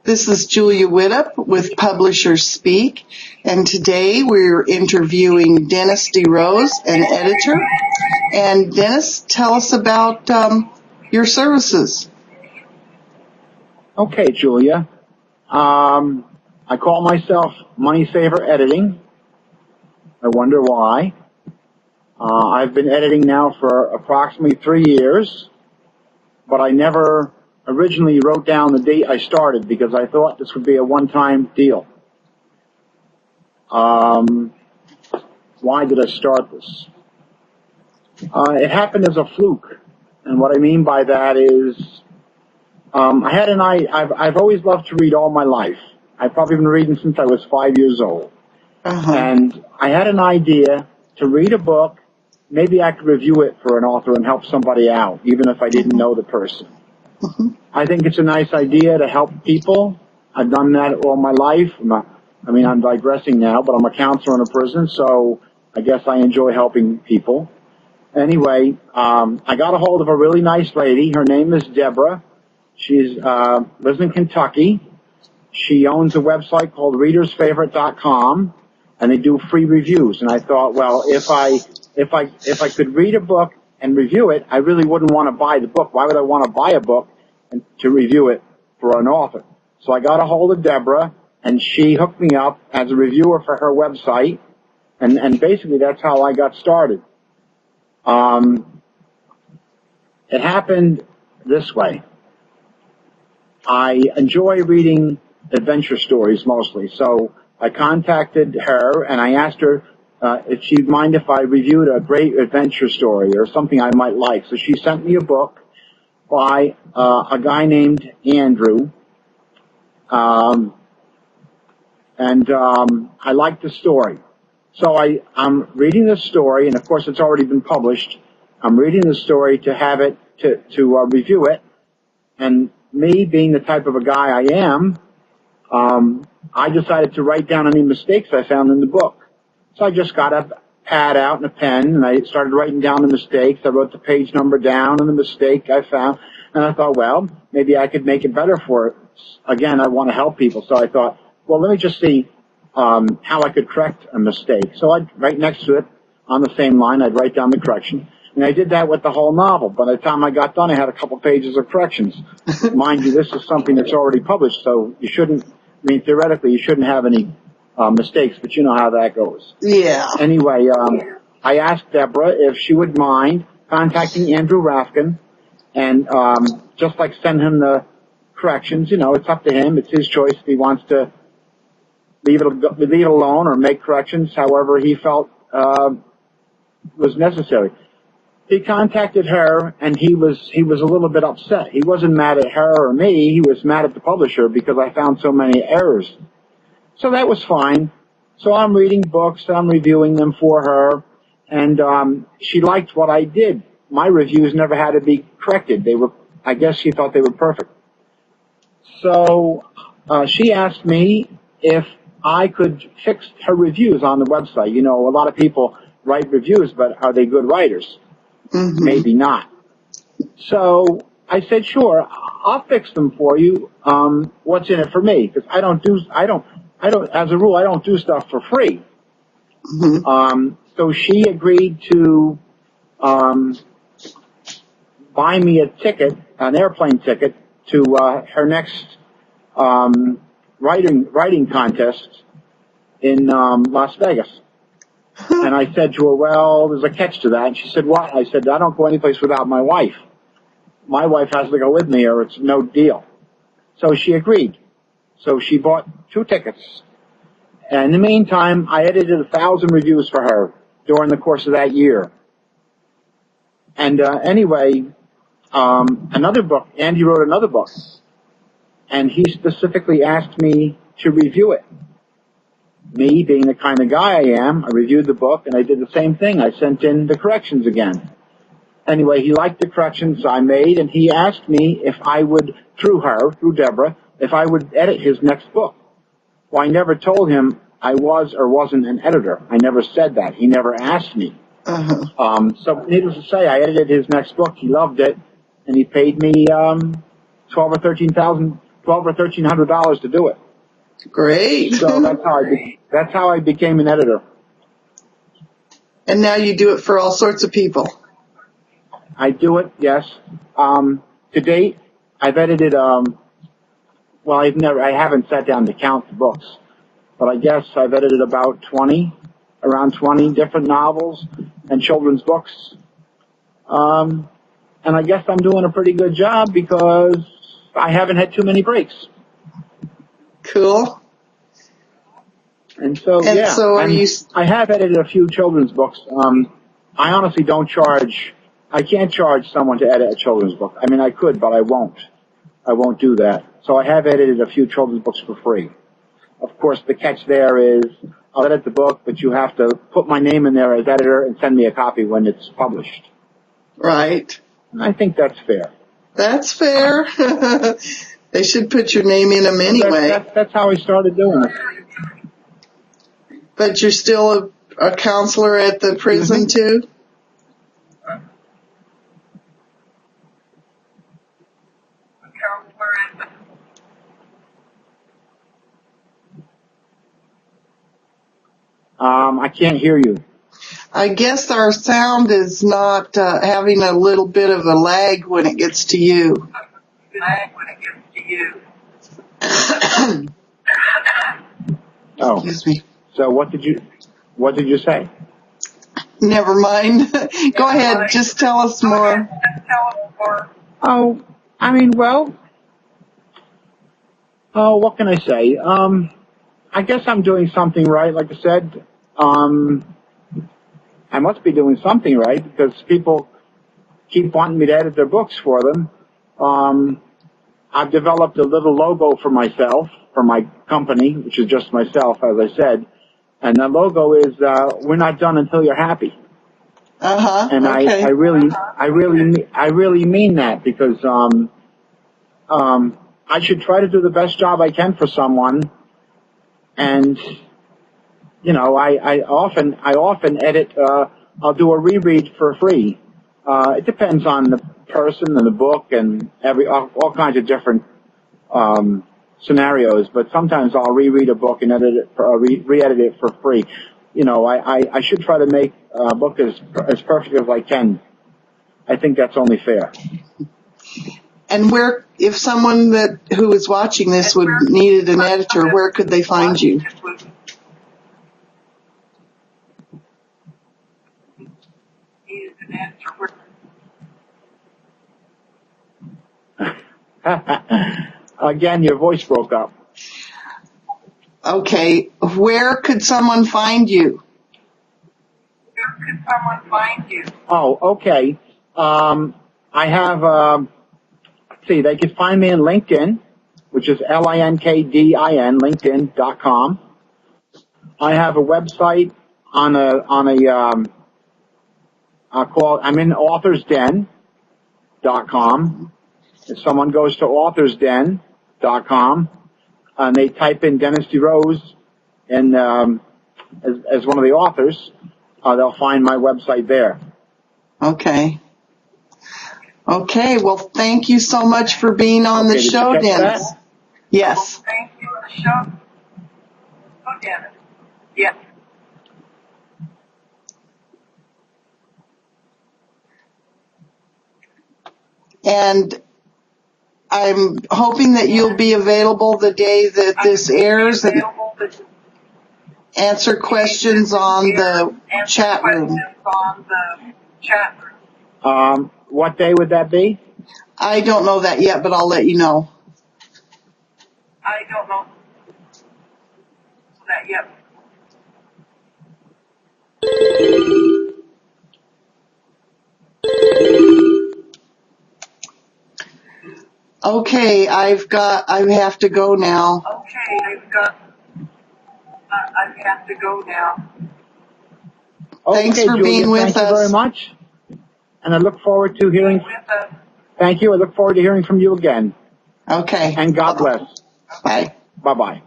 This is Julia Widdop with Publishers Speak, and today we're interviewing Dennis DeRose, an editor. And Dennis, tell us about your services. Okay, Julia. I call myself Money Saver Editing. I wonder why. I've been editing now for approximately 3 years, but I never originally wrote down the date I started because I thought this would be a one-time deal. Why did I start this? It happened as a fluke, and what I mean by that is I've always loved to read all my life. I've probably been reading since I was 5 years old. And I had an idea to read a book. Maybe I could review it for an author and help somebody out, even if I didn't know the person. I think it's a nice idea to help people. I've done that all my life. I'm digressing now, but I'm a counselor in a prison, so I guess I enjoy helping people. Anyway, I got a hold of a really nice lady. Her name is Deborah. She lives in Kentucky. She owns a website called readersfavorite.com, and they do free reviews. And I thought, well, if I could read a book and review it, I really wouldn't want to buy the book. Why would I want to buy a book and to review it for an author? So I got a hold of Deborah, and she hooked me up as a reviewer for her website, and basically that's how I got started. It happened this way. I enjoy reading adventure stories mostly, so I contacted her and I asked her if she'd mind if I reviewed a great adventure story or something I might like. So she sent me a book by a guy named Andrew, and I liked the story. So I'm reading the story, and of course it's already been published. I'm reading the story to have it to review it, and me being the type of a guy I am, I decided to write down any mistakes I found in the book. So I just got a pad out and a pen, and I started writing down the mistakes. I wrote the page number down and the mistake I found, and I thought, well, maybe I could make it better for it. Again, I want to help people, so I thought, well, let me just see how I could correct a mistake. So I'd write next to it on the same line, I'd write down the correction. And I did that with the whole novel. By the time I got done, I had a couple pages of corrections. Mind you, this is something that's already published, so you shouldn't, theoretically, you shouldn't have any mistakes, but you know how that goes. Yeah. Anyway, I asked Deborah if she would mind contacting Andrew Rafkin and just like send him the corrections. You know, it's up to him. It's his choice if he wants to leave it alone or make corrections however he felt was necessary. He contacted her, and he was a little bit upset. He wasn't mad at her or me. He was mad at the publisher because I found so many errors. So that was fine. So I'm reading books, I'm reviewing them for her, and she liked what I did. My reviews never had to be corrected. I guess she thought they were perfect. So she asked me if I could fix her reviews on the website. You know, a lot of people write reviews, but are they good writers? Maybe not. So I said, sure, I'll fix them for you. What's in it for me? Because as a rule, I don't do stuff for free. So she agreed to buy me a ticket, an airplane ticket, to her next writing contest in Las Vegas. And I said to her, well, there's a catch to that. And she said, what? I said, I don't go anyplace without my wife. My wife has to go with me or it's no deal. So she agreed. So she bought 2 tickets. And in the meantime, I edited 1,000 reviews for her during the course of that year. And anyway, another book, Andy wrote another book. And he specifically asked me to review it. Me, being the kind of guy I am, I reviewed the book, and I did the same thing. I sent in the corrections again. Anyway, he liked the corrections I made, and he asked me if I would, through Deborah, if I would edit his next book. Well, I never told him I was or wasn't an editor. I never said that. He never asked me. So needless to say, I edited his next book. He loved it, and he paid me $12,000 or $13,000 $1,200 or $1,300 to do it. Great. So that's how I became an editor. And now you do it for all sorts of people. I do it, yes. To date, I've edited, I haven't sat down to count the books, but I guess I've edited about around 20 different novels and children's books. And I guess I'm doing a pretty good job because I haven't had too many breaks. Cool. And so, I have edited a few children's books. I honestly don't charge. I can't charge someone to edit a children's book. I mean, I could, but I won't. I won't do that. So I have edited a few children's books for free. Of course, the catch there is I'll edit the book, but you have to put my name in there as editor and send me a copy when it's published. Right. And I think that's fair. That's fair. They should put your name in them anyway. That's how I started doing it. But you're still a counselor at the prison, too? I can't hear you. I guess our sound is not having a little bit of a lag when it gets to you. Oh. Excuse me. So what did you say? Never mind. Go ahead. Just tell us more. Oh, I mean, what can I say? I guess I'm doing something right. Like I said, I must be doing something right because people keep wanting me to edit their books for them. I've developed a little logo for myself, for my company, which is just myself, as I said. And the logo is, we're not done until you're happy. And okay. I really mean that because, I should try to do the best job I can for someone. And, you know, I often edit, I'll do a reread for free. It depends on the person and the book and all kinds of different, scenarios, but sometimes I'll reread a book and edit it, re-edit it for free. You know, I should try to make a book as perfect as I can. I think that's only fair. And if someone who is watching this needed an editor, where could they find you? Again, your voice broke up. Okay. Where could someone find you? Oh, okay. I have, they can find me on LinkedIn, which is LINKDIN, LinkedIn.com. I have a website I'm in authorsden.com. If someone goes to authorsden.com and they type in Dennis DeRose and as one of the authors, they'll find my website there. Okay. Okay. Well, thank you so much for being on the show, Dennis. That? Yes. Thank you for the show. Oh, Dennis. Yes. And I'm hoping that you'll be available the day that this airs and answer questions on the chat room. What day would that be? I don't know that yet, but I'll let you know. I don't know that yet. Okay, I have to go now. Okay, I have to go now. Thanks for Julia, being with us. Thank you very much. And I look forward to hearing. Thank you. I look forward to hearing from you again. Okay. And God bless. Bye. Bye-bye.